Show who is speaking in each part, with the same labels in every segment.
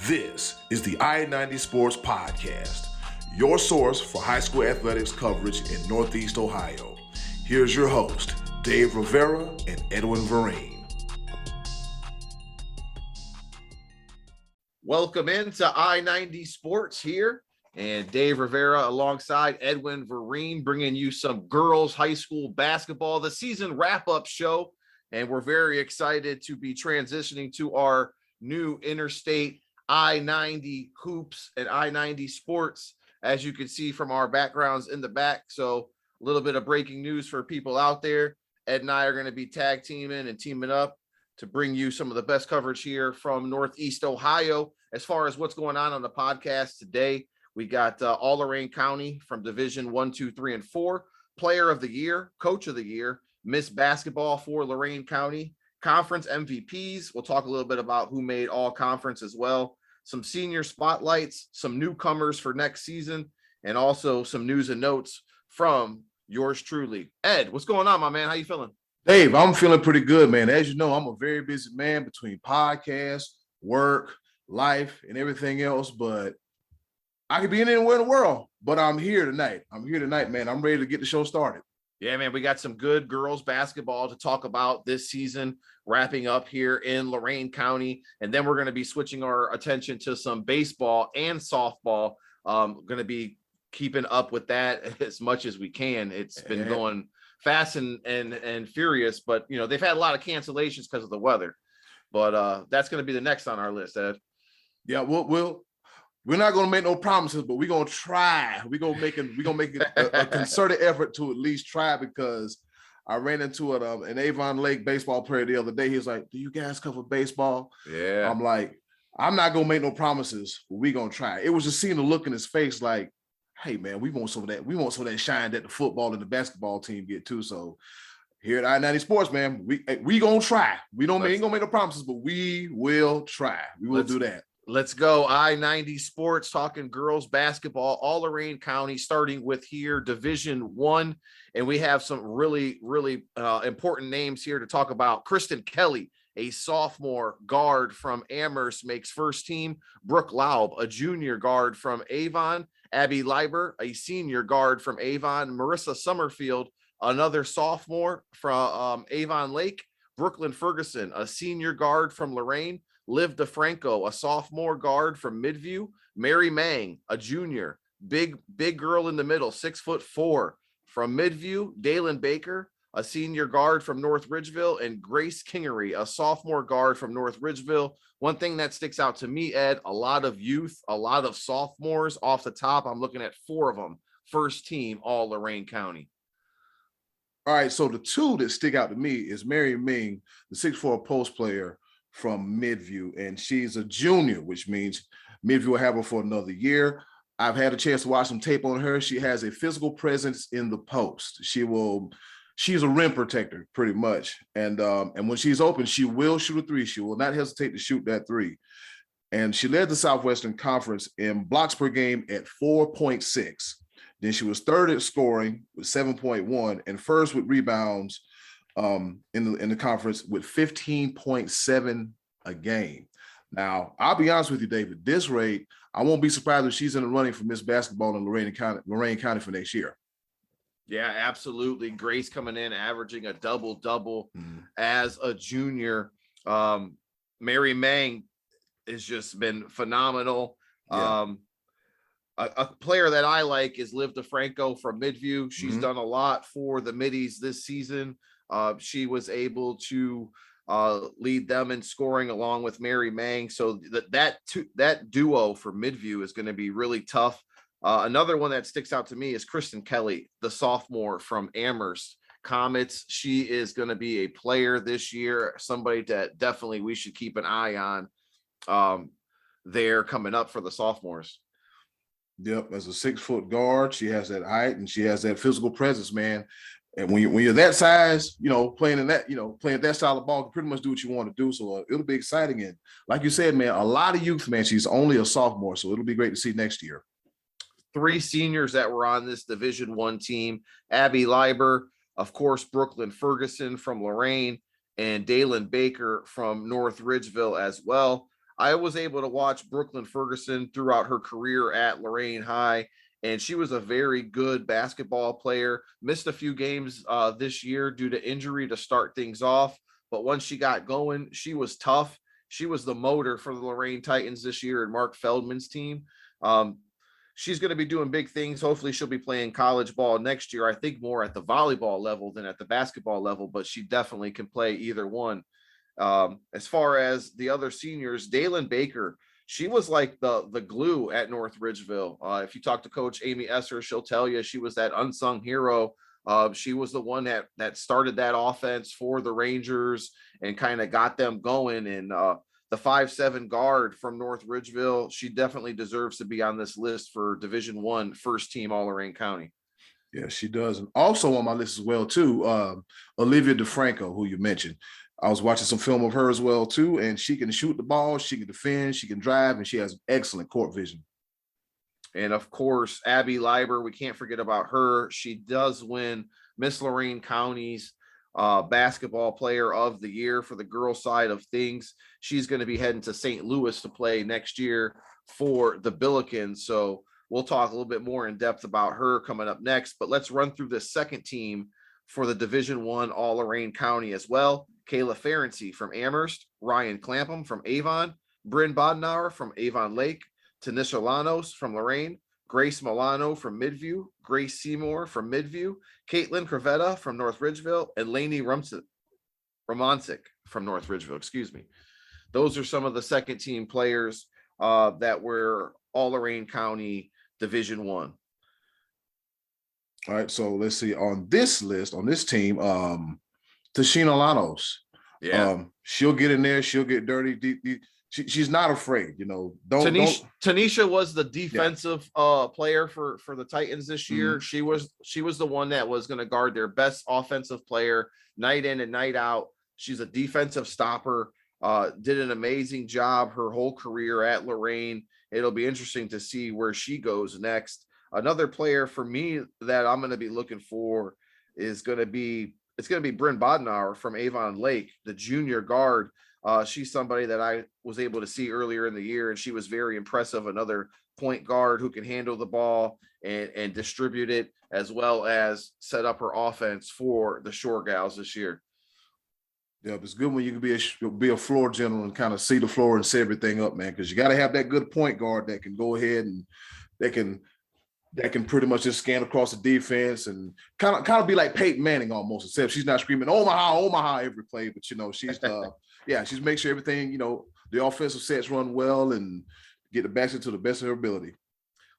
Speaker 1: This is the I-90 Sports Podcast, your source for high school athletics coverage in Northeast Ohio. Here's your host, Dave Rivera and Edwin Vereen.
Speaker 2: Welcome into I-90 Sports here, and Dave Rivera alongside Edwin Vereen bringing you some girls high school basketball, the season wrap-up show, and we're very excited to be transitioning to our new interstate I-90 hoops and I-90 sports, as you can see from our backgrounds in the back. So a little bit of breaking news for people out there. Ed and I are going to be tag teaming and teaming up to bring you some of the best coverage here from Northeast Ohio. As far as what's going on the podcast today, we got all Lorain County from Division 1, 2, 3, and 4, Player of the Year, Coach of the Year, Miss Basketball for Lorain County, Conference MVPs. We'll talk a little bit about who made all conference as well, some senior spotlights, some newcomers for next season, and also some news and notes from yours truly. Ed, what's going on, my man? How you feeling?
Speaker 1: Dave, I'm feeling pretty good, man. As you know, I'm a very busy man between podcasts, work, life, and everything else, but I could be anywhere in the world, but I'm here tonight. Man. I'm ready to get the show started.
Speaker 2: Yeah, man, we got some good girls basketball to talk about this season, wrapping up here in Lorain County. And then we're going to be switching our attention to some baseball and softball. Going to be keeping up with that as much as we can. It's been going fast and furious, but you know, they've had a lot of cancellations because of the weather. But that's going to be the next on our list, Ed.
Speaker 1: Yeah, we're not going to make no promises, but we're going to try. We're going to make it a concerted effort to at least try, because I ran into an Avon Lake baseball player the other day. He was like, "Do you guys cover baseball?"
Speaker 2: Yeah.
Speaker 1: I'm like, I'm not going to make no promises, but we're going to try. It was just seeing the look in his face like, hey, man, we want some of that. We want some of that shine that the football and the basketball team get too. So here at I-90 Sports, man, we going to try. We ain't going to make no promises, but we will try. We will do that.
Speaker 2: Let's go. I-90 Sports, talking girls basketball, all Lorain County, starting with here, Division 1. And we have some really, really important names here to talk about. Kristen Kelly, a sophomore guard from Amherst, makes first team. Brooke Laub, a junior guard from Avon. Abby Leiber, a senior guard from Avon. Marissa Summerfield, another sophomore from Avon Lake. Brooklyn Ferguson, a senior guard from Lorain. Liv DeFranco, a sophomore guard from Midview. Mary Mang, a junior, big girl in the middle, 6'4" from Midview. Dalen Baker, a senior guard from North Ridgeville, and Grace Kingery, a sophomore guard from North Ridgeville. One thing that sticks out to me, Ed, a lot of youth, a lot of sophomores off the top. I'm looking at 4 of them, first team, all Lorain County.
Speaker 1: All right, so the 2 that stick out to me is Mary Ming, the 6'4" post player from Midview, and she's a junior, which means Midview will have her for another year. I've had a chance to watch some tape on her. She has a physical presence in the post. She's a rim protector pretty much. And when she's open, she will shoot a 3. She will not hesitate to shoot that 3. And she led the Southwestern Conference in blocks per game at 4.6. Then she was third at scoring with 7.1 and first with rebounds in the conference with 15.7 a game. Now, I'll be honest with you, David, this rate, I won't be surprised if she's in the running for Miss Basketball in Lorain County for next year.
Speaker 2: Yeah, absolutely. Grace coming in, averaging a double-double as a junior. Mary Mang has just been phenomenal. Yeah. A player that I like is Liv DeFranco from Midview. She's done a lot for the Middies this season. She was able to lead them in scoring along with Mary Mang. So that duo for Midview is going to be really tough. Another one that sticks out to me is Kristen Kelly, the sophomore from Amherst Comets. She is going to be a player this year, somebody that definitely we should keep an eye on there coming up for the sophomores.
Speaker 1: Yep, as a 6-foot guard, she has that height and she has that physical presence, man. And when you're that size, playing that style of ball, you can pretty much do what you want to do. So it'll be exciting. And like you said, man, a lot of youth, man. She's only a sophomore, so it'll be great to see next year.
Speaker 2: 3 seniors that were on this Division 1 team: Abby Leiber, of course, Brooklyn Ferguson from Lorain, and Dalen Baker from North Ridgeville as well. I was able to watch Brooklyn Ferguson throughout her career at Lorain High, and she was a very good basketball player. Missed a few games this year due to injury to start things off, but once she got going, she was tough. She was the motor for the Lorain Titans this year and Mark Feldman's team. Um, she's going to be doing big things. Hopefully she'll be playing college ball next year. I think more at the volleyball level than at the basketball level, but she definitely can play either one. As far as the other seniors, Dalen Baker, she was like the glue at North Ridgeville. If you talk to Coach Amy Esser, she'll tell you she was that unsung hero. She was the one that started that offense for the Rangers and kind of got them going. And the 5'7" guard from North Ridgeville, she definitely deserves to be on this list for Division I first team All Lorain County.
Speaker 1: Yeah, she does. And also on my list as well, too, Olivia DeFranco, who you mentioned. I was watching some film of her as well, too, and she can shoot the ball, she can defend, she can drive, and she has excellent court vision.
Speaker 2: And of course, Abby Leiber, we can't forget about her. She does win Miss Lorain County's basketball player of the year for the girls side of things. She's going to be heading to St. Louis to play next year for the Billikens. So we'll talk a little bit more in depth about her coming up next, but let's run through the second team for the Division I All Lorain County as well. Kayla Ferenczi from Amherst, Ryan Clampum from Avon, Bryn Bodenauer from Avon Lake, Tanisha Lanos from Lorain, Grace Milano from Midview, Grace Seymour from Midview, Caitlin Crevetta from North Ridgeville, and Lainey Romancic from North Ridgeville, excuse me. Those are some of the second team players that were All Lorain County Division I.
Speaker 1: All right, so let's see. On this list, on this team, Tashina Lanos.
Speaker 2: Yeah.
Speaker 1: She'll get in there, she'll get dirty. She's not afraid,
Speaker 2: Tanisha was the defensive player for the Titans this year. Mm-hmm. She was the one that was going to guard their best offensive player night in and night out. She's a defensive stopper. Did an amazing job her whole career at Lorain. It'll be interesting to see where she goes next. Another player for me that I'm going to be looking for is going to be Bryn Bodenauer from Avon Lake, the junior guard. She's somebody that I was able to see earlier in the year, and she was very impressive. Another point guard who can handle the ball and distribute it, as well as set up her offense for the Shore Gals this year.
Speaker 1: Yeah, it's good when you can be a floor general and kind of see the floor and set everything up, man, because you got to have that good point guard that can go ahead and that can pretty much just scan across the defense and kind of be like Peyton Manning almost, except she's not screaming Omaha every play, but she's she's make sure everything, the offensive sets run well and get the basket to the best of her ability.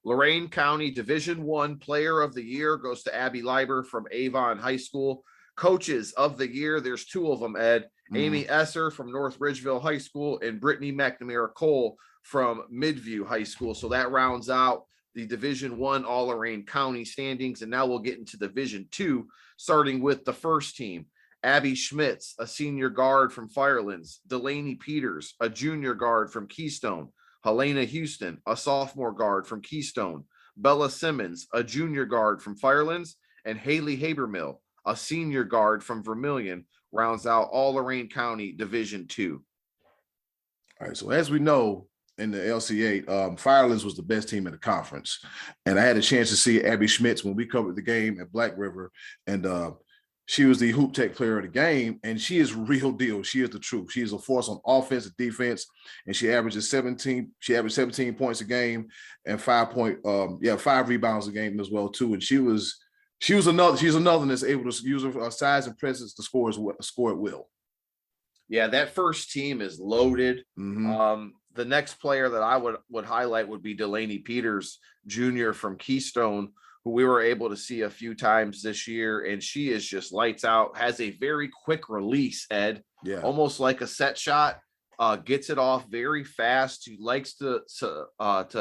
Speaker 2: Lorain County Division I Player of the Year goes to Abby Leiber from Avon High School. Coaches of the Year, there's two of them, Ed. Amy Esser from North Ridgeville High School and Brittany McNamara Cole from Midview High School. So that rounds out the Division I All Lorain County standings. And now we'll get into Division II, starting with the first team. Abby Schmitz, a senior guard from Firelands. Delaney Peters, a junior guard from Keystone. Helena Houston, a sophomore guard from Keystone. Bella Simmons, a junior guard from Firelands. And Haley Habermill, a senior guard from Vermilion, rounds out All Lorain County Division II.
Speaker 1: All right, so as we know, in the LCA, Firelands was the best team in the conference. And I had a chance to see Abby Schmitz when we covered the game at Black River. And she was the Hoop Tech player of the game. And she is real deal. She is the truth. She is a force on offense and defense. And she averages 17 points a game and 5 rebounds a game as well, too. And she's another that's able to use her size and presence to score at will.
Speaker 2: Yeah, that first team is loaded.
Speaker 1: Mm-hmm.
Speaker 2: The next player that I would highlight would be Delaney Peters, junior from Keystone, who we were able to see a few times this year. And she is just lights out, has a very quick release, Ed.
Speaker 1: Yeah.
Speaker 2: Almost like a set shot, gets it off very fast. She likes to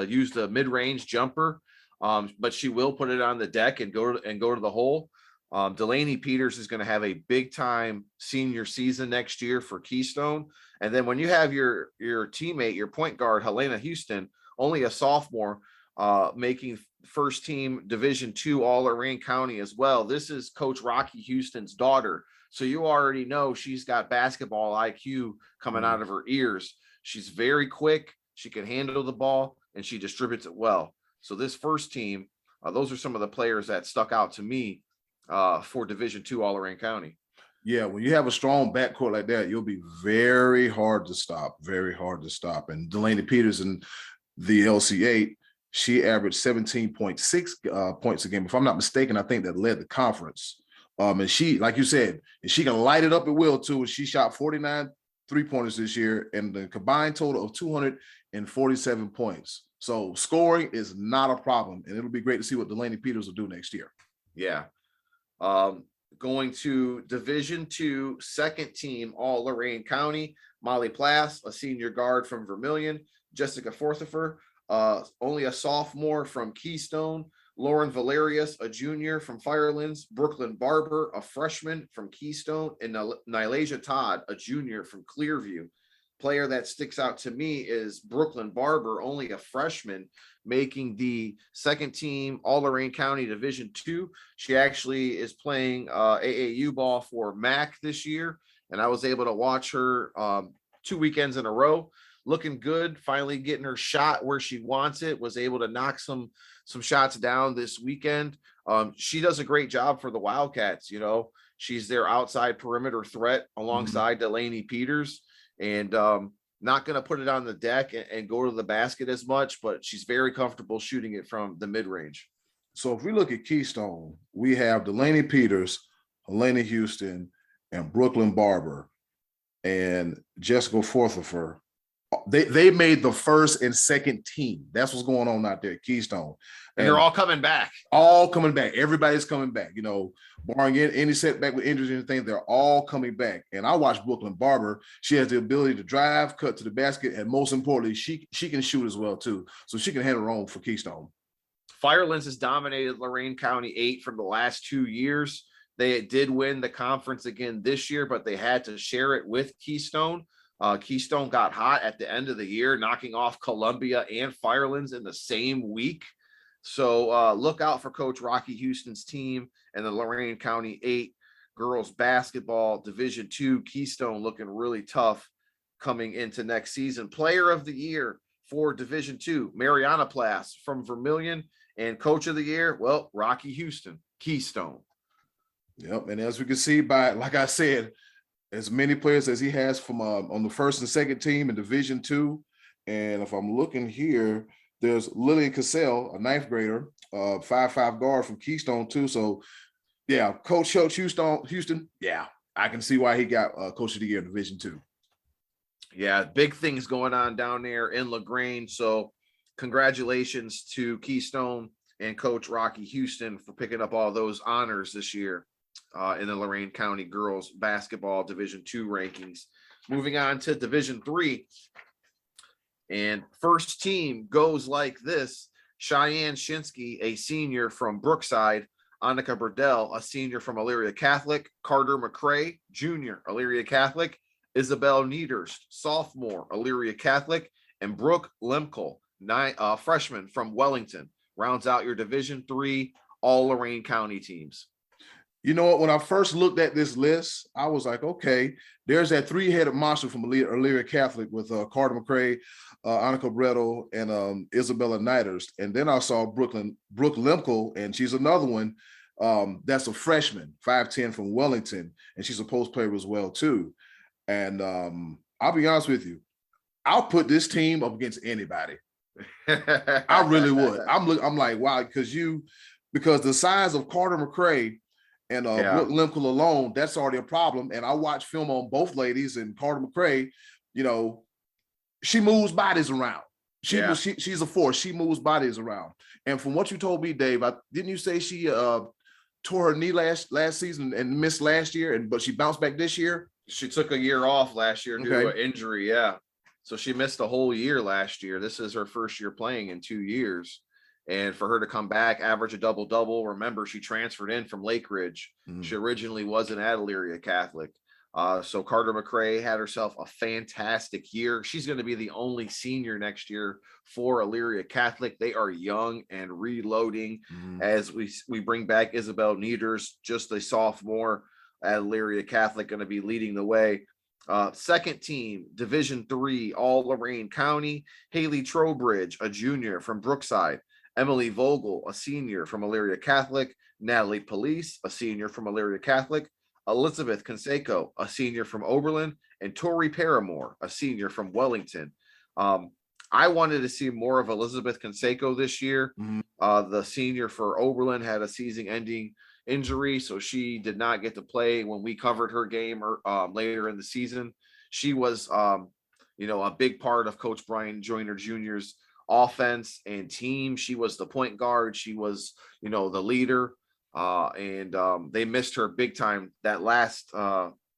Speaker 2: use the mid-range jumper, but she will put it on the deck and go to the hole. Delaney Peters is going to have a big time senior season next year for Keystone. And then when you have your teammate, your point guard, Helena Houston, only a sophomore, making first team Division II All Lorain County as well. This is Coach Rocky Houston's daughter. So you already know she's got basketball IQ coming out of her ears. She's very quick. She can handle the ball, and she distributes it well. So this first team, those are some of the players that stuck out to me for Division II all Lorain County.
Speaker 1: Yeah, when you have a strong backcourt like that, you'll be very hard to stop, very hard to stop. And Delaney Peters in the LC8, she averaged 17.6 points a game. If I'm not mistaken, I think that led the conference. And she, like you said, and she can light it up at will too. She shot 49 3-pointers this year and the combined total of 247 points. So scoring is not a problem. And it'll be great to see what Delaney Peters will do next year.
Speaker 2: Yeah. Going to Division II, second team, all Lorain County, Molly Plass, a senior guard from Vermilion, Jessica Forthifer, only a sophomore from Keystone, Lauren Valerius, a junior from Firelands, Brooklyn Barber, a freshman from Keystone, and Nylasia Todd, a junior from Clearview. Player that sticks out to me is Brooklyn Barber, only a freshman, making the second team all Lorain County Division II. She actually is playing AAU ball for MAC this year, and I was able to watch her 2 weekends in a row, looking good, finally getting her shot where she wants it, was able to knock some shots down this weekend. She does a great job for the Wildcats. You know, she's their outside perimeter threat alongside Delaney Peters. And not going to put it on the deck and go to the basket as much, but she's very comfortable shooting it from the mid-range.
Speaker 1: So if we look at Keystone, we have Delaney Peters, Helena Houston, and Brooklyn Barber, and Jessica Forthifer. They made the first and second team. That's what's going on out there at Keystone.
Speaker 2: And they're all coming back.
Speaker 1: All coming back. Everybody's coming back. You know, barring any setback with injuries or anything, they're all coming back. And I watched Brooklyn Barber. She has the ability to drive, cut to the basket, and most importantly, she can shoot as well too. So she can handle her own for Keystone.
Speaker 2: Firelands has dominated Lorain County 8 for the last 2 years. They did win the conference again this year, but they had to share it with Keystone. Keystone got hot at the end of the year, knocking off Columbia and Firelands in the same week. So look out for Coach Rocky Houston's team and the Lorain County 8 girls basketball Division II. Keystone looking really tough coming into next season. Player of the year for Division II, Mariana Plass from Vermilion, and Coach of the year, well, Rocky Houston, Keystone.
Speaker 1: Yep, and as we can see by, like I said, as many players as he has from on the first and second team in Division II. And if I'm looking here, there's Lillian Cassell, a ninth grader, 5'5" guard from Keystone too. So yeah, Coach Houston, yeah, I can see why he got Coach of the Year in Division II.
Speaker 2: Yeah, big things going on down there in LaGrange. So congratulations to Keystone and Coach Rocky Houston for picking up all those honors this year in the Lorain County girls basketball Division II rankings. Moving on to Division III. And first team goes like this: Cheyenne Shinsky, a senior from Brookside, Annika Burdell, a senior from Elyria Catholic, Carter McCrae, junior, Elyria Catholic, Isabel Niederst, sophomore, Elyria Catholic, and Brooke Lemkel, freshman from Wellington, rounds out your Division III all Lorain County teams.
Speaker 1: You know what? When I first looked at this list, I was like, okay, there's that three-headed monster from Elyria Catholic with Carter McCrae, Annika Bredel, and Isabella Niederst. And then I saw Brooke Lemkel, and she's another one that's a freshman, 5'10" from Wellington, and she's a post player as well too. And I'll be honest with you, I'll put this team up against anybody. I really would. I'm like, wow, because the size of Carter McCrae and Brooke Lemkel alone, that's already a problem. And I watched film on both ladies, and Carter McCrae, you know, she moves bodies around. She's a force. She moves bodies around. And from what you told me, Dave, didn't you say she tore her knee last season and missed last year, but she bounced back this year?
Speaker 2: She took a year off last year due to an injury. Yeah. So she missed a whole year last year. This is her first year playing in 2 years. And for her to come back, average a double-double. Remember, she transferred in from Lake Ridge. She originally wasn't at Elyria Catholic. So Carter McCrae had herself a fantastic year. She's going to be the only senior next year for Elyria Catholic. They are young and reloading as we bring back Isabel Niederst, just a sophomore at Elyria Catholic, going to be leading the way. Second team, Division III, all Lorain County, Haley Trowbridge, a junior from Brookside, Emily Vogel, a senior from Elyria Catholic, Natalie Police, a senior from Elyria Catholic, Elizabeth Conseco, a senior from Oberlin, and Tori Paramore, a senior from Wellington. I wanted to see more of Elizabeth Conseco this year. The senior for Oberlin had a season-ending injury, so she did not get to play when we covered her game later in the season. She was, a big part of Coach Brian Joyner Jr.'s offense and team. She was the point guard. She was, the leader, and they missed her big time that last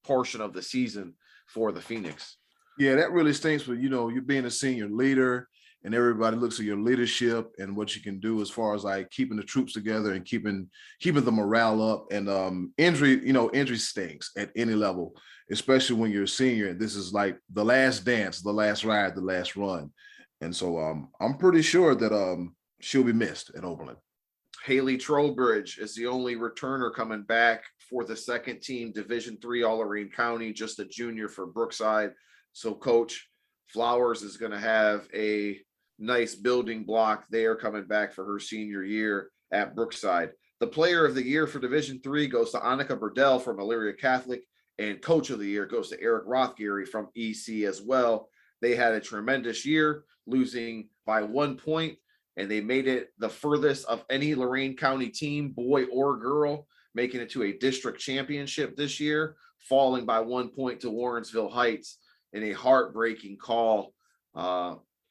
Speaker 2: portion of the season for the Phoenix.
Speaker 1: Yeah, that really stinks. But you being a senior leader, and everybody looks at your leadership and what you can do as far as like keeping the troops together and keeping the morale up. And injury stinks at any level, especially when you're a senior. And this is like the last dance, the last ride, the last run. And so I'm pretty sure that she'll be missed at Oberlin.
Speaker 2: Haley Trowbridge is the only returner coming back for the second team, Division III, all Lorain County, just a junior for Brookside. So Coach Flowers is going to have a nice building block there coming back for her senior year at Brookside. The player of the year for Division III goes to Annika Burdell from Elyria Catholic, and coach of the year goes to Eric Rothgary from EC as well. They had a tremendous year, losing by 1 point, and they made it the furthest of any Lorain County team, boy or girl, making it to a district championship this year, falling by 1 point to Warrensville Heights in a heartbreaking call.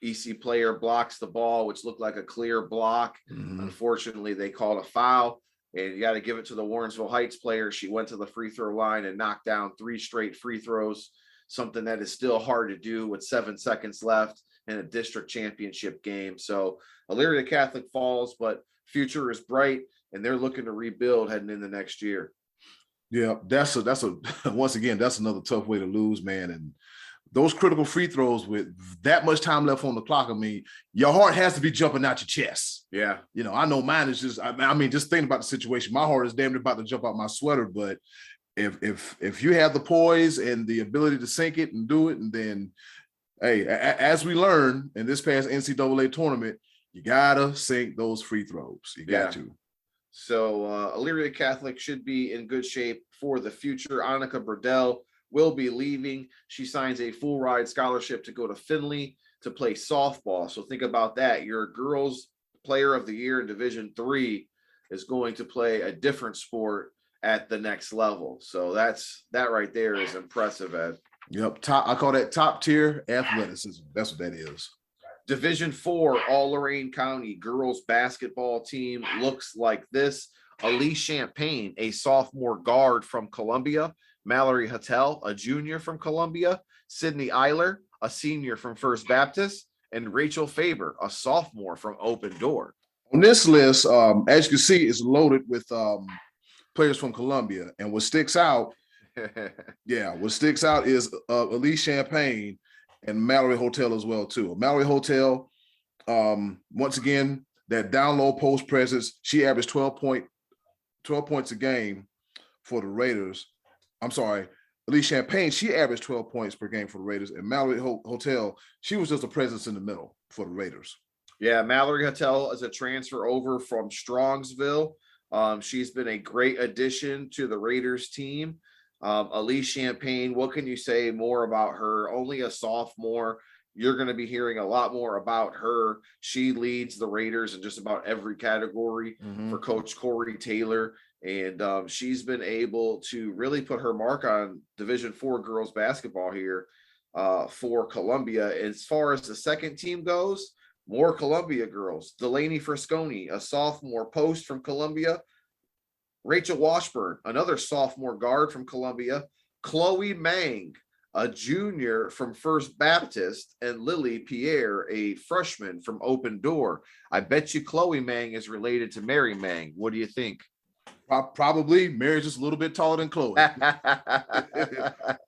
Speaker 2: EC player blocks the ball, which looked like a clear block. Unfortunately, they called a foul, and you got to give it to the Warrensville Heights player. She went to the free throw line and knocked down 3 straight free throws, something that is still hard to do with 7 seconds left in a district championship game. So Elyria Catholic falls, but future is bright, and they're looking to rebuild heading into next year.
Speaker 1: Yeah, that's a once again, that's another tough way to lose, man. And those critical free throws with that much time left on the clock, I mean, your heart has to be jumping out your chest.
Speaker 2: Yeah.
Speaker 1: I know mine is just, just thinking about the situation, my heart is damn near about to jump out my sweater. But if you have the poise and the ability to sink it and do it, and then, hey, as we learned in this past NCAA tournament, you gotta sink those free throws. You got to.
Speaker 2: So Elyria Catholic should be in good shape for the future. Annika Burdell will be leaving. She signs a full ride scholarship to go to Findlay to play softball. So think about that. Your girls player of the year in Division III is going to play a different sport at the next level. So that right there is impressive, Ed.
Speaker 1: Yep. I call that top tier athleticism. That's what that is.
Speaker 2: Division IV, all Lorain County girls basketball team looks like this. Elise Champagne, a sophomore guard from Columbia, Mallory Hattel, a junior from Columbia, Sydney Eiler, a senior from First Baptist, and Rachel Faber, a sophomore from Open Door.
Speaker 1: On this list, as you can see, is loaded with players from Columbia. And what sticks out, is Elise Champagne and Mallory Hattel as well, too. Mallory Hattel, once again, that down low post presence, she averaged 12 points a game for the Raiders. I'm sorry, Elise Champagne, she averaged 12 points per game for the Raiders, and Mallory Hattel, she was just a presence in the middle for the Raiders.
Speaker 2: Yeah, Mallory Hattel is a transfer over from Strongsville. She's been a great addition to the Raiders team. Elise Champagne, what can you say more about her? Only a sophomore. You're going to be hearing a lot more about her. She leads the Raiders in just about every category for Coach Corey Taylor. And she's been able to really put her mark on Division IV girls basketball here for Columbia. As far as the second team goes, more Columbia girls. Delaney Frisconi, a sophomore post from Columbia. Rachel Washburn, another sophomore guard from Columbia. Chloe Mang, a junior from First Baptist, and Lily Pierre, a freshman from Open Door. I bet you Chloe Mang is related to Mary Mang. What do you think?
Speaker 1: Probably. Mary's just a little bit taller than Chloe.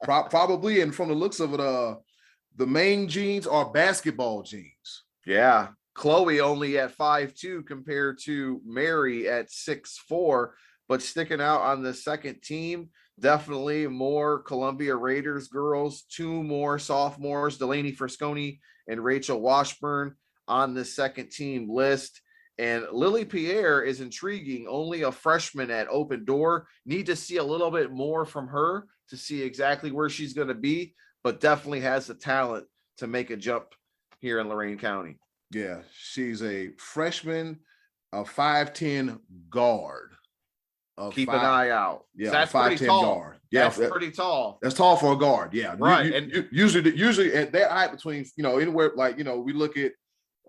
Speaker 1: Probably, and from the looks of it, the Mang genes are basketball genes.
Speaker 2: Yeah. Chloe only at 5'2" compared to Mary at 6'4", but sticking out on the second team, definitely more Columbia Raiders girls, 2 more sophomores, Delaney Frisconi and Rachel Washburn on the second team list. And Lily Pierre is intriguing, only a freshman at Open Door. Need to see a little bit more from her to see exactly where she's going to be, but definitely has the talent to make a jump here in Lorain County.
Speaker 1: Yeah, she's a freshman, a 5'10" guard.
Speaker 2: Keep an eye out.
Speaker 1: Yeah,
Speaker 2: that's pretty tall.
Speaker 1: Guard. Yeah,
Speaker 2: that's pretty tall.
Speaker 1: That's tall for a guard. Yeah,
Speaker 2: right.
Speaker 1: And usually at that height, between anywhere like we look at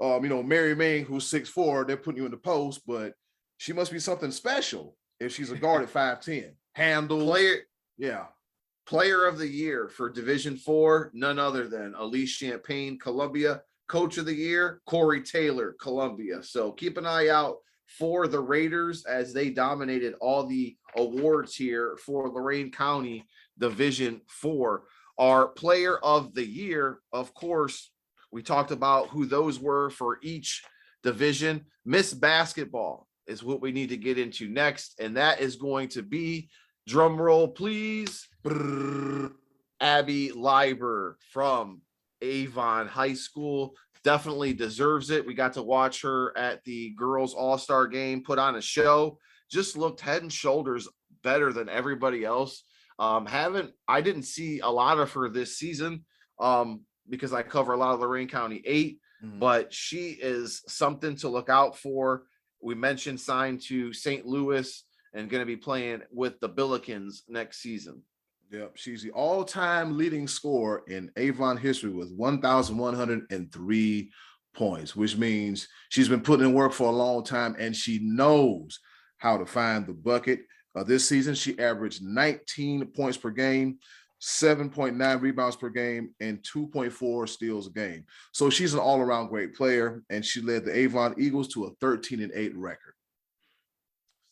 Speaker 1: Mary Ming, who's 6'4", they're putting you in the post, but she must be something special if she's a guard at 5'10". Handle
Speaker 2: player of the year for Division IV, none other than Elise Champagne, Columbia. Coach of the year, Corey Taylor, Columbia. So keep an eye out for the Raiders as they dominated all the awards here for Lorain County Division IV. Our player of the year, of course, we talked about who those were for each division. Miss Basketball is what we need to get into next, and that is going to be, drum roll please, Abby Leiber from Avon High School. Definitely deserves it. We got to watch her at the girls all-star game, put on a show, just looked head and shoulders better than everybody else. I didn't see a lot of her this season because I cover a lot of Lorain County 8, but she is something to look out for. We mentioned signed to St. Louis and going to be playing with the Billikens next season.
Speaker 1: Yep, she's the all-time leading scorer in Avon history with 1,103 points, which means she's been putting in work for a long time, and she knows how to find the bucket. This season, she averaged 19 points per game, 7.9 rebounds per game, and 2.4 steals a game. So she's an all-around great player, and she led the Avon Eagles to a 13-8 record.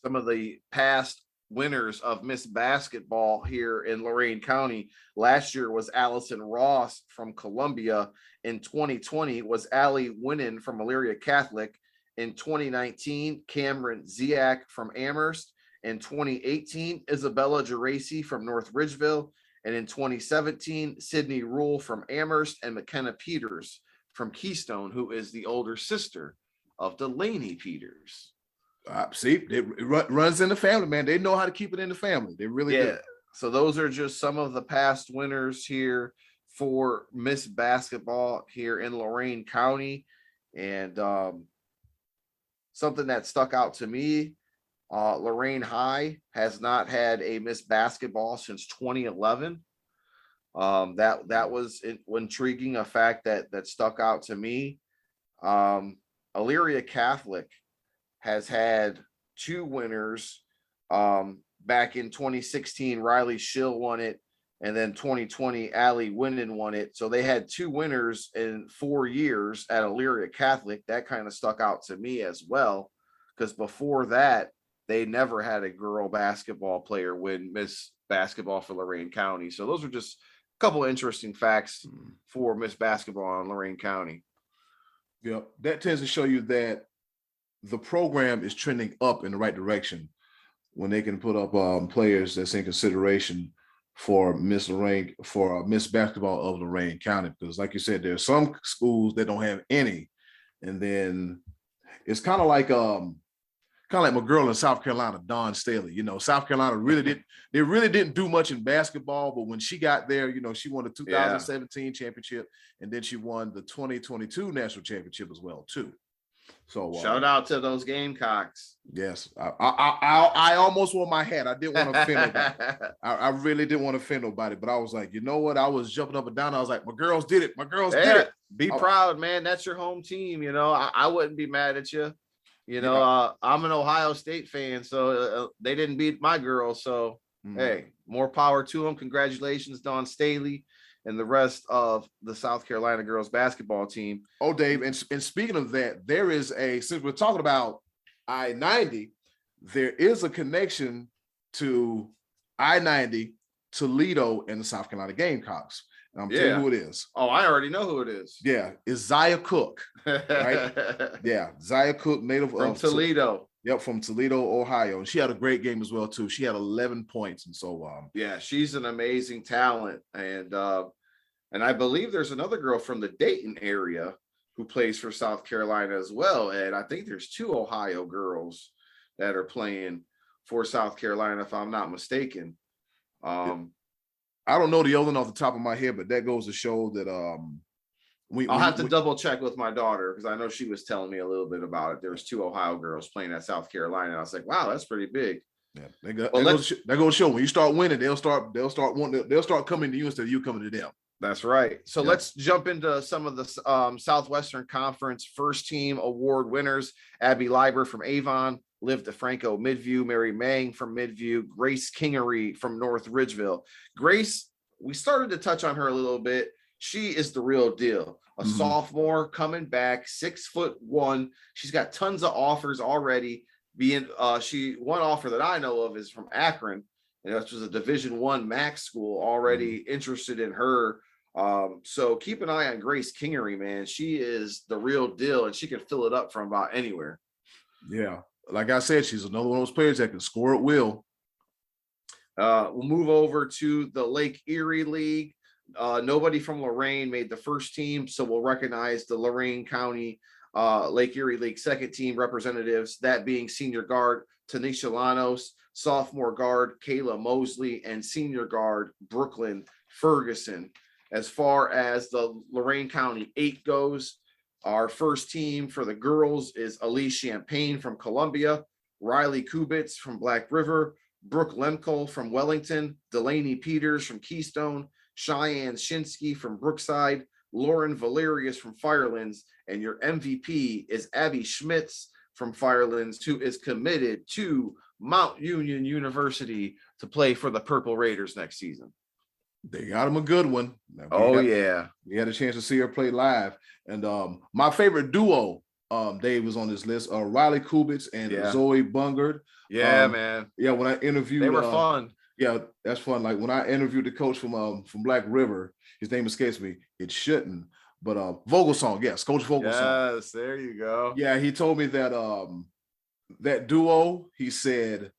Speaker 2: Some of the past winners of Miss Basketball here in Lorain County last year was Allison Ross from Columbia. In 2020 was Allie Winnan from Elyria Catholic. In 2019, Cameron Ziak from Amherst. In 2018, Isabella Geraci from North Ridgeville. And in 2017, Sydney Rule from Amherst and McKenna Peters from Keystone, who is the older sister of Delaney Peters.
Speaker 1: See, it runs in the family, man. They know how to keep it in the family. They really do.
Speaker 2: So those are just some of the past winners here for Miss Basketball here in Lorain County. And something that stuck out to me, Lorain High has not had a Miss Basketball since 2011. That was intriguing, a fact that stuck out to me. Elyria Catholic has had 2 winners. Back in 2016, Riley Schill won it, and then 2020, Allie Winnan won it. So they had 2 winners in 4 years at Elyria Catholic. That kind of stuck out to me as well, because before that, they never had a girl basketball player win Miss Basketball for Lorain County. So those are just a couple of interesting facts for Miss Basketball in Lorain County.
Speaker 1: Yep, that tends to show you that the program is trending up in the right direction when they can put up players that's in consideration for Miss Basketball of Lorain County. Because like you said, there's some schools that don't have any. And then it's kind of like my girl in South Carolina, Dawn Staley. South Carolina really didn't do much in basketball, but when she got there, she won the 2017 championship, and then she won the 2022 national championship as well, too. So
Speaker 2: shout out to those Gamecocks.
Speaker 1: Yes, I almost wore my hat. I didn't want to offend nobody. I really didn't want to offend nobody, but I was like, you know what? I was jumping up and down. I was like, my girls did it. My girls did it.
Speaker 2: Be proud, man. That's your home team. I wouldn't be mad at you. I'm an Ohio State fan, so they didn't beat my girls. So hey, more power to them. Congratulations, Dawn Staley and the rest of the South Carolina girls basketball team.
Speaker 1: Oh, Dave, and speaking of that, there is since we're talking about I-90, there is a connection to I-90, Toledo, and the South Carolina Gamecocks. And I'm telling you who it is.
Speaker 2: Oh, I already know who it is.
Speaker 1: Yeah, it's Zaya Cook, right? Yeah, Zaya Cook, native
Speaker 2: from Toledo.
Speaker 1: Yep, from Toledo, Ohio. And she had a great game as well, too. She had 11 points. And so
Speaker 2: Yeah, she's an amazing talent. And I believe there's another girl from the Dayton area who plays for South Carolina as well. And I think there's 2 Ohio girls that are playing for South Carolina, if I'm not mistaken.
Speaker 1: I don't know the other one off the top of my head, but that goes to show that
Speaker 2: I'll have to double check with my daughter because I know she was telling me a little bit about it. There was 2 Ohio girls playing at South Carolina. And I was like, wow, that's pretty big.
Speaker 1: Yeah, that goes to show when you start winning, they'll start coming to you instead of you coming to them.
Speaker 2: That's right. So let's jump into some of the Southwestern Conference first team award winners. Abby Leiber from Avon, Liv DeFranco, Midview, Mary Mang from Midview, Grace Kingery from North Ridgeville. Grace, we started to touch on her a little bit. She is the real deal. A sophomore coming back, 6'1". She's got tons of offers already. One offer that I know of is from Akron, and that was a Division I MAC school already interested in her. So keep an eye on Grace Kingery, man. She is the real deal, and she can fill it up from about anywhere.
Speaker 1: Yeah, like I said, she's another one of those players that can score at will.
Speaker 2: We'll move over to the Lake Erie League. Nobody from Lorain made the first team, so we'll recognize the Lorain County Lake Erie League second team representatives, that being senior guard Tanisha Lanos, sophomore guard Kayla Mosley, and senior guard Brooklyn Ferguson. As far as the Lorain County 8 goes, our first team for the girls is Elise Champagne from Columbia, Riley Kubitz from Black River, Brooke Lemkel from Wellington, Delaney Peters from Keystone, Cheyenne Shinsky from Brookside, Lauren Valerius from Firelands, and your MVP is Abby Schmitz from Firelands, who is committed to Mount Union University to play for the Purple Raiders next season.
Speaker 1: They got him a good one. We had a chance to see her play live. And my favorite duo, Dave, was on this list, Riley Kubitz and Zoe Bungard.
Speaker 2: Man.
Speaker 1: Yeah, when I interviewed,
Speaker 2: they were fun.
Speaker 1: Yeah, that's fun. Like when I interviewed the coach from Black River, his name escapes me. It shouldn't, but Vogelsong, yes, Coach Vogelsong.
Speaker 2: Yes, there you go.
Speaker 1: Yeah, he told me that that duo, he said,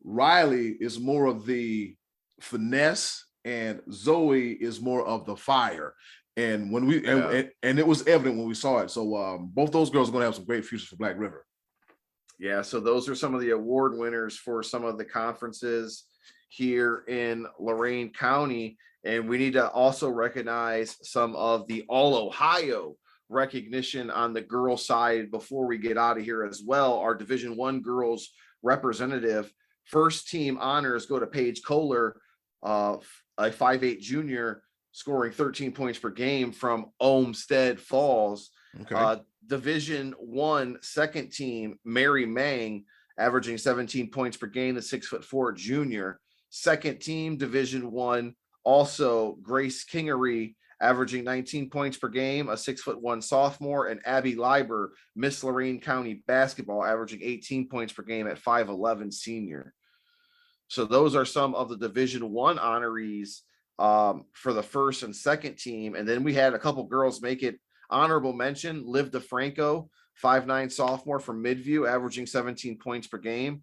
Speaker 1: Riley is more of the finesse and Zoe is more of the fire. And when we and it was evident when we saw it. So both those girls are going to have some great futures for Black River.
Speaker 2: Yeah, so those are some of the award winners for some of the conferences here in Lorain County. And we need to also recognize some of the All Ohio recognition on the girl side before we get out of here as well. Our Division I girls representative first team honors go to Paige Kohler, a 5'8" junior scoring 13 points per game from Olmsted Falls.
Speaker 1: Okay.
Speaker 2: Division I second team, Mary Mang, averaging 17 points per game, the 6'4" junior. Second team, Division I, also Grace Kingery, averaging 19 points per game, a 6'1" sophomore, and Abby Leiber, Miss Lorain County basketball, averaging 18 points per game at 5'11" senior. So those are some of the Division I honorees for the first and second team. And then we had a couple girls make it honorable mention. Liv DeFranco, 5'9" sophomore from Midview, averaging 17 points per game.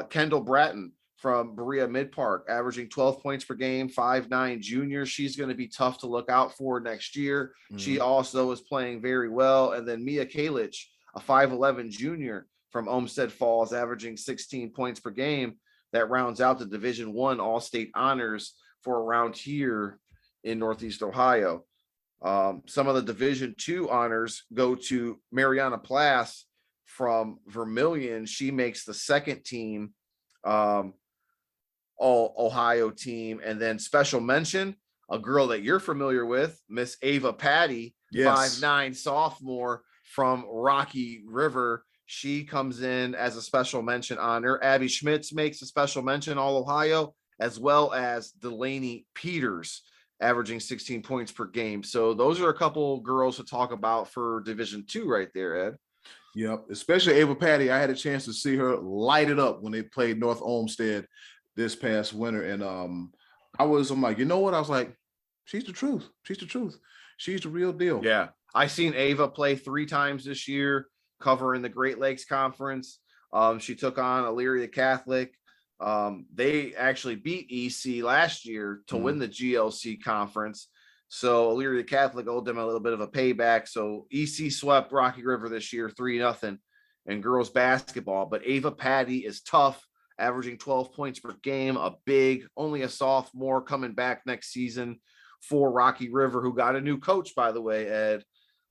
Speaker 2: Kendall Bratton from Berea Mid Park, averaging 12 points per game, 5'9" junior. She's going to be tough to look out for next year. She also is playing very well. And then Mia Kalich, a 5'11" junior from Olmsted Falls, averaging 16 points per game. That rounds out the Division I All-State honors for around here in Northeast Ohio. Some of the Division II honors go to Mariana Plass from Vermilion. She makes the second team All-Ohio team. And then special mention, a girl that you're familiar with, Miss Ava Patty, 5'9" sophomore from Rocky River. She comes in as a special mention honor. Abby Schmitz makes a special mention All-Ohio, as well as Delaney Peters, averaging 16 points per game. So those are a couple girls to talk about for Division II right there, Ed.
Speaker 1: Yep, especially Ava Patty. I had a chance to see her light it up when they played North Olmsted this past winter. And I'm like, you know what? I was like, she's the truth. She's the truth. She's the real deal.
Speaker 2: Yeah. I seen Ava play 3 times this year, covering the Great Lakes Conference. She took on Elyria Catholic. They actually beat EC last year to win the GLC conference. So Elyria Catholic owed them a little bit of a payback. So EC swept Rocky River this year 3-0 in girls basketball. But Ava Patty is tough, averaging 12 points per game, only a sophomore, coming back next season for Rocky River, who got a new coach, by the way, Ed,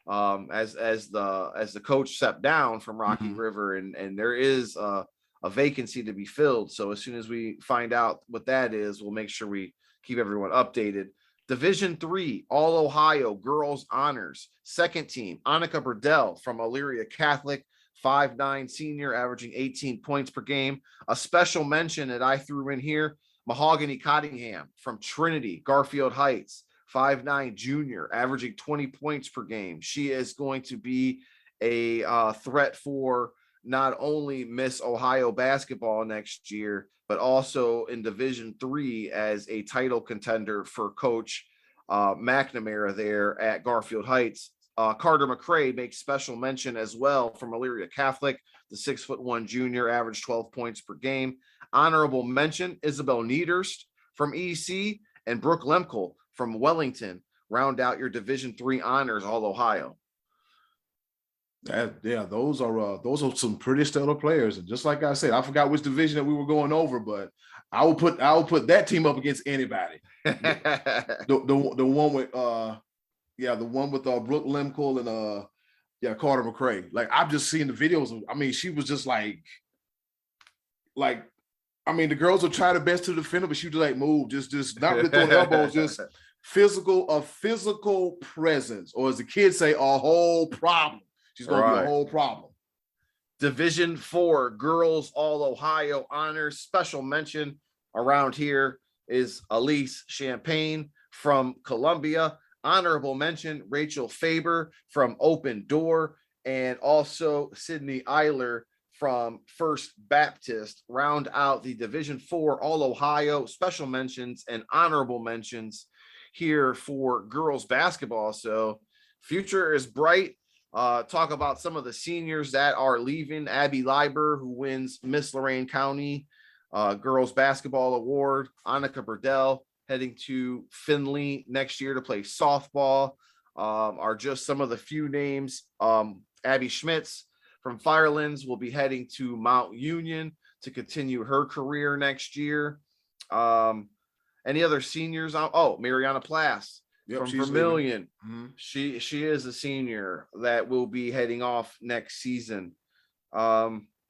Speaker 2: as the coach stepped down from Rocky River, and there is a vacancy to be filled. So as soon as we find out what that is, we'll make sure we keep everyone updated. Division III, All Ohio Girls Honors, second team, Annika Burdell from Elyria Catholic, 5'9" senior, averaging 18 points per game. A special mention that I threw in here, Mahogany Cottingham from Trinity, Garfield Heights, 5'9" junior, averaging 20 points per game. She is going to be a threat for not only Miss Ohio basketball next year, but also in Division III as a title contender for Coach McNamara there at Garfield Heights. Carter McCray makes special mention as well from Elyria Catholic, the 6'1" junior, averaged 12 points per game. Honorable mention, Isabel Niederst from EC and Brooke Lemkel from Wellington round out your Division III honors, All Ohio.
Speaker 1: Those are some pretty stellar players. And just like I said, I forgot which division that we were going over, but I will put that team up against anybody. the one with Brooke Lemkel and Carter McCray. Like, I've just seen the videos. I mean, she was just like I mean, the girls will try the best to defend her, but she would like move, just not really throwing elbows, just physical presence, or as the kids say, a whole problem. She's going to be a whole problem.
Speaker 2: Division IV Girls All Ohio Honors. Special mention around here is Elise Champagne from Columbia. Honorable mention, Rachel Faber from Open Door, and also Sydney Eiler from First Baptist round out the Division IV All Ohio. Special mentions and honorable mentions here for girls basketball. So future is bright. Talk about some of the seniors that are leaving. Abby Leiber, who wins Miss Lorain County girls basketball award. Annika Burdell heading to Findlay next year to play softball, are just some of the few names. Abby Schmitz from Firelands will be heading to Mount Union to continue her career next year. Any other seniors? Mariana Plass from Vermilion. She is a senior that will be heading off next season.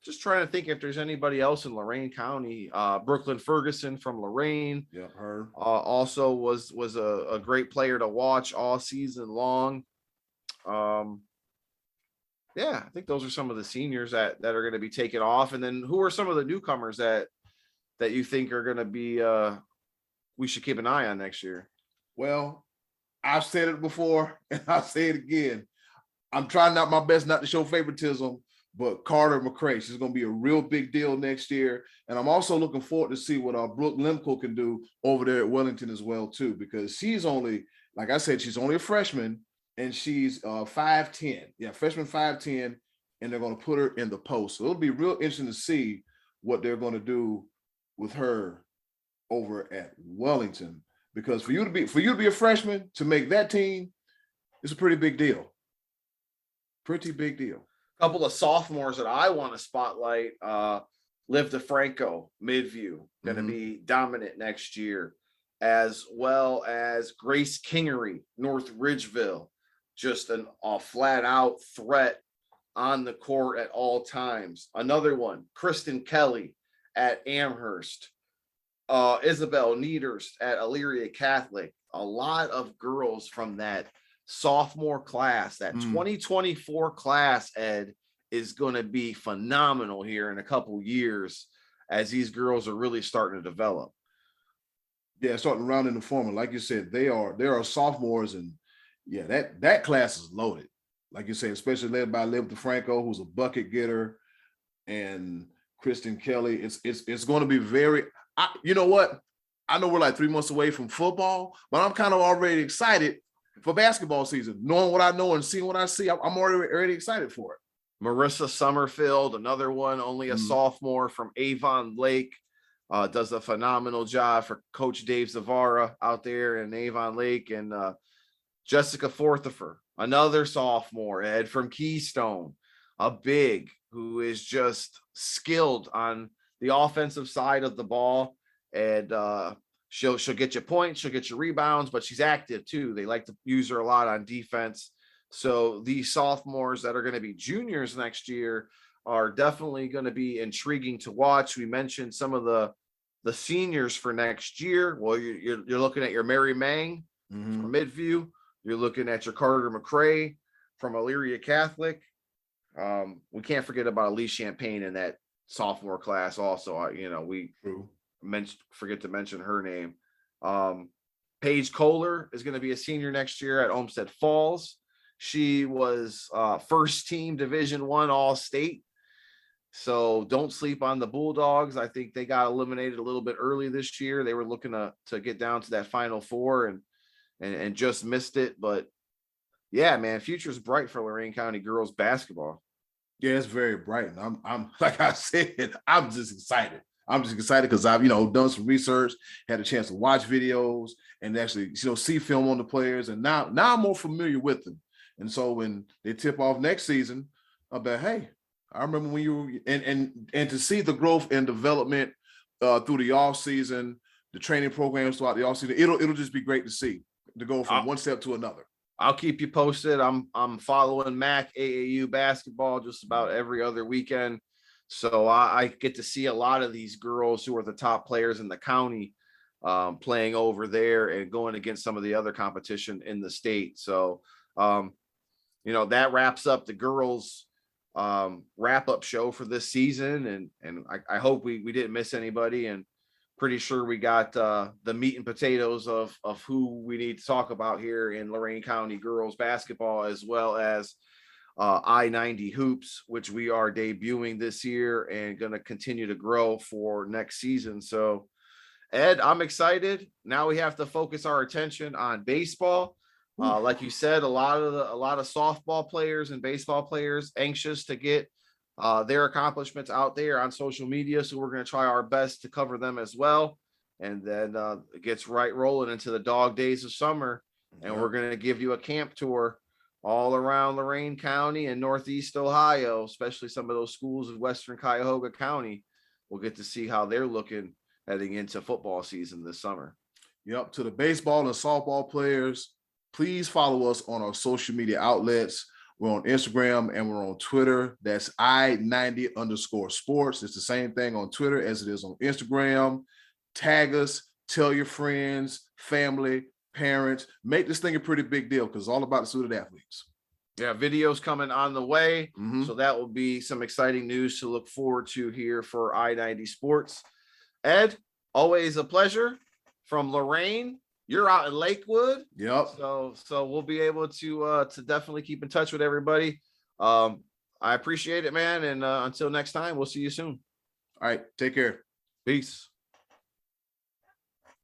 Speaker 2: Just trying to think if there's anybody else in Lorain County. Brooklyn Ferguson from Lorain.
Speaker 1: Yep, her.
Speaker 2: Also was a great player to watch all season long. I think those are some of the seniors that are going to be taken off. And then who are some of the newcomers that you think are going to be we should keep an eye on next year?
Speaker 1: Well, I've said it before and I'll say it again. I'm trying my best not to show favoritism, but Carter McCray, she's going to be a real big deal next year. And I'm also looking forward to see what Brooke Lemkel can do over there at Wellington as well, too, because she's only, like I said, she's only a freshman and she's 5'10". Yeah, freshman 5'10", and they're going to put her in the post. So it'll be real interesting to see what they're going to do with her over at Wellington, because for you to be a freshman to make that team, it's a pretty big deal. Pretty big deal.
Speaker 2: A couple of sophomores that I want to spotlight. Liv DeFranco, Midview, going to be dominant next year, as well as Grace Kingery, North Ridgeville, just a flat out threat on the court at all times. Another one, Kristen Kelly at Amherst. Isabel Niederst at Elyria Catholic. A lot of girls from that sophomore class, that 2024 class, Ed, is going to be phenomenal here in a couple years as these girls are really starting to develop.
Speaker 1: Yeah, starting around in the form. And like you said, they are sophomores, and yeah, that class is loaded. Like you said, especially led by Liv DeFranco, who's a bucket getter, and Kristen Kelly. It's going to be very. You know what? I know we're like 3 months away from football, but I'm kind of already excited for basketball season. Knowing what I know and seeing what I see, I'm already excited for it.
Speaker 2: Marissa Summerfield, another one, only a sophomore from Avon Lake, does a phenomenal job for Coach Dave Zavara out there in Avon Lake. And Jessica Forthifer, another sophomore, Ed, from Keystone, a big who is just skilled on the offensive side of the ball. And she'll get you points, she'll get you rebounds, but she's active too. They like to use her a lot on defense. So these sophomores that are going to be juniors next year are definitely going to be intriguing to watch. We mentioned some of the seniors for next year. Well, you're looking at your Mary Mang from Midview. You're looking at your Carter McCrae from Elyria Catholic. We can't forget about Elise Champagne in that sophomore class. Also, we forget to mention her name. Paige Kohler is going to be a senior next year at Olmsted Falls. She was first team Division I All-State. So don't sleep on the Bulldogs. I think they got eliminated a little bit early this year. They were looking to get down to that Final Four and just missed it. But yeah, man, future's bright for Lorain County girls basketball.
Speaker 1: Yeah, it's very bright. And I'm like I said, I'm just excited. I'm just excited because I've, done some research, had a chance to watch videos and actually, see film on the players. And now I'm more familiar with them. And so when they tip off next season, I'll be, hey, I remember when you were, and to see the growth and development through the off season, the training programs throughout the off season, it'll just be great to see, to go from one step to another.
Speaker 2: I'll keep you posted. I'm following MAC AAU basketball just about every other weekend. So I get to see a lot of these girls who are the top players in the county playing over there and going against some of the other competition in the state. So, that wraps up the girls wrap-up show for this season. And I hope we didn't miss anybody, and pretty sure we got the meat and potatoes of who we need to talk about here in Lorain County girls basketball, as well as I-90 hoops, which we are debuting this year and going to continue to grow for next season. So Ed, I'm excited. Now we have to focus our attention on baseball. Like you said, a lot of softball players and baseball players anxious to get their accomplishments out there on social media. So we're going to try our best to cover them as well. And then it gets rolling into the dog days of summer. And we're going to give you a camp tour all around Lorain County and Northeast Ohio, especially some of those schools in Western Cuyahoga County. We'll get to see how they're looking heading into football season this summer.
Speaker 1: Yep. To the baseball and softball players, please follow us on our social media outlets. We're on Instagram and we're on Twitter. That's I-90_sports. It's the same thing on Twitter as it is on Instagram. Tag us, tell your friends, family, parents. Make this thing a pretty big deal because it's all about the student athletes.
Speaker 2: Yeah, videos coming on the way. So that will be some exciting news to look forward to here for I-90 Sports. Ed, always a pleasure. From Lorain, you're out in Lakewood.
Speaker 1: Yep.
Speaker 2: So we'll be able to definitely keep in touch with everybody. I appreciate it, man. And until next time, we'll see you soon.
Speaker 1: All right. Take care.
Speaker 2: Peace.